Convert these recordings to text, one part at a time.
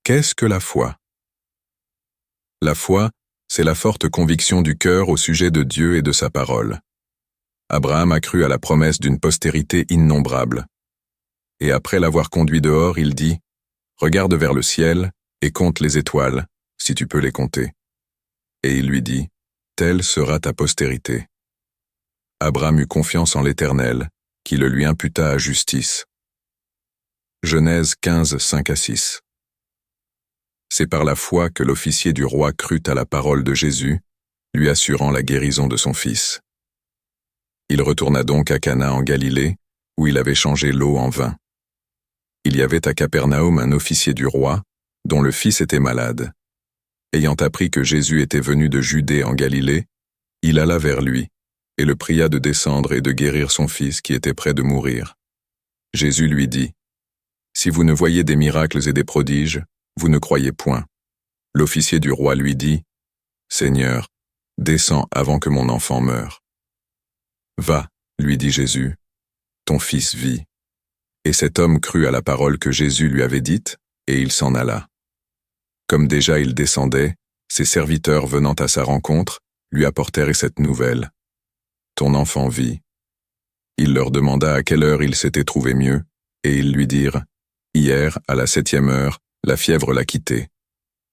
Qu'est-ce que la foi? La foi, c'est la forte conviction du cœur au sujet de Dieu et de sa parole. Abraham a cru à la promesse d'une postérité innombrable. Et après l'avoir conduit dehors, il dit « Regarde vers le ciel et compte les étoiles, si tu peux les compter. » Et il lui dit « Telle sera ta postérité. » Abraham eut confiance en l'Éternel, qui le lui imputa à justice. Genèse 15, 5-6. C'est par la foi que l'officier du roi crut à la parole de Jésus, lui assurant la guérison de son fils. Il retourna donc à Cana en Galilée, où il avait changé l'eau en vin. Il y avait à Capernaum un officier du roi, dont le fils était malade. Ayant appris que Jésus était venu de Judée en Galilée, il alla vers lui, et le pria de descendre et de guérir son fils qui était près de mourir. Jésus lui dit, « Si vous ne voyez des miracles et des prodiges, vous ne croyez point. » L'officier du roi lui dit, « Seigneur, descends avant que mon enfant meure. » « Va, lui dit Jésus, ton fils vit. » Et cet homme crut à la parole que Jésus lui avait dite, et il s'en alla. Comme déjà il descendait, ses serviteurs venant à sa rencontre, lui apportèrent cette nouvelle. « Ton enfant vit. » Il leur demanda à quelle heure il s'était trouvé mieux, et ils lui dirent, « Hier, à la 7e heure, la fièvre l'a quitté. »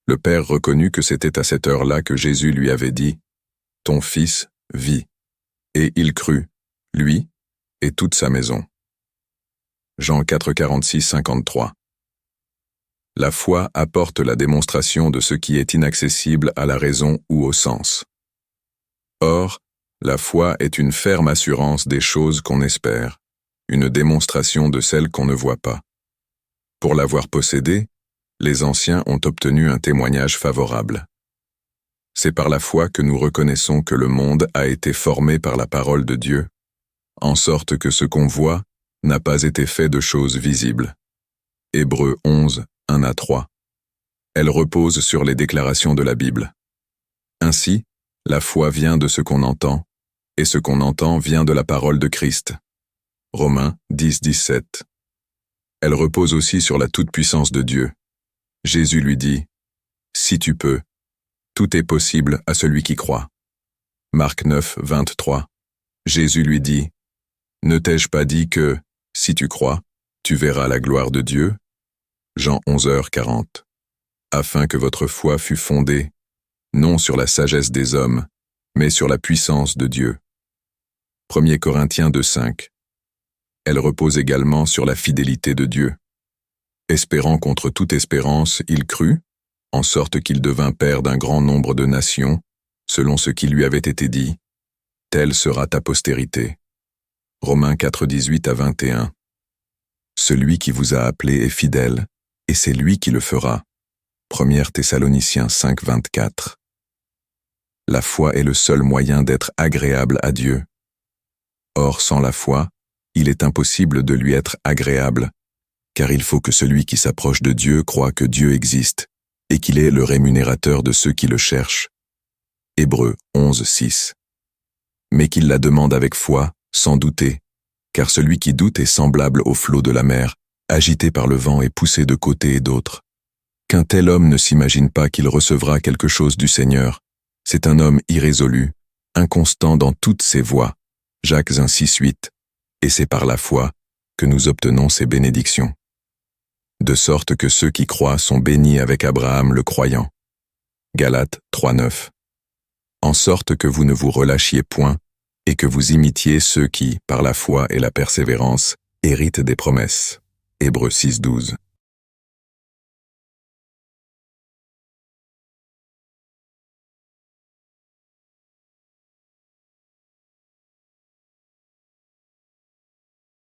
Le père reconnut que c'était à cette heure-là que Jésus lui avait dit, « Ton fils vit. » Et il crut, lui et toute sa maison. Jean 4, 46, 53. La foi apporte la démonstration de ce qui est inaccessible à la raison ou au sens. Or, la foi est une ferme assurance des choses qu'on espère, une démonstration de celles qu'on ne voit pas. Pour l'avoir possédée, les anciens ont obtenu un témoignage favorable. C'est par la foi que nous reconnaissons que le monde a été formé par la parole de Dieu, en sorte que ce qu'on voit n'a pas été fait de choses visibles. Hébreux 11, 1-3. Elle repose sur les déclarations de la Bible. Ainsi, la foi vient de ce qu'on entend, et ce qu'on entend vient de la parole de Christ. Romains 10, 17. Elle repose aussi sur la toute-puissance de Dieu. Jésus lui dit, « Si tu peux, tout est possible à celui qui croit. » Marc 9, 23. Jésus lui dit, « Ne t'ai-je pas dit que, si tu crois, tu verras la gloire de Dieu ?» Jean 11, 40. Afin que votre foi fût fondée, non sur la sagesse des hommes, mais sur la puissance de Dieu. 1 Corinthiens 2, 5. Elle repose également sur la fidélité de Dieu. Espérant contre toute espérance, il crut, en sorte qu'il devint père d'un grand nombre de nations, selon ce qui lui avait été dit, « Telle sera ta postérité. » Romains 4, 18-21. Celui qui vous a appelé est fidèle, et c'est lui qui le fera. 1 Thessaloniciens 5, 24. La foi est le seul moyen d'être agréable à Dieu. Or, sans la foi, il est impossible de lui être agréable, car il faut que celui qui s'approche de Dieu croie que Dieu existe, et qu'il est le rémunérateur de ceux qui le cherchent. Hébreux 11, 6. Mais qu'il la demande avec foi, sans douter, car celui qui doute est semblable au flot de la mer, agité par le vent et poussé de côté et d'autre. Qu'un tel homme ne s'imagine pas qu'il recevra quelque chose du Seigneur, c'est un homme irrésolu, inconstant dans toutes ses voies. Jacques 1, 6, 8. Et c'est par la foi que nous obtenons ces bénédictions. De sorte que ceux qui croient sont bénis avec Abraham le croyant. Galates 3, 9. En sorte que vous ne vous relâchiez point, et que vous imitiez ceux qui, par la foi et la persévérance, héritent des promesses. Hébreux 6, 12.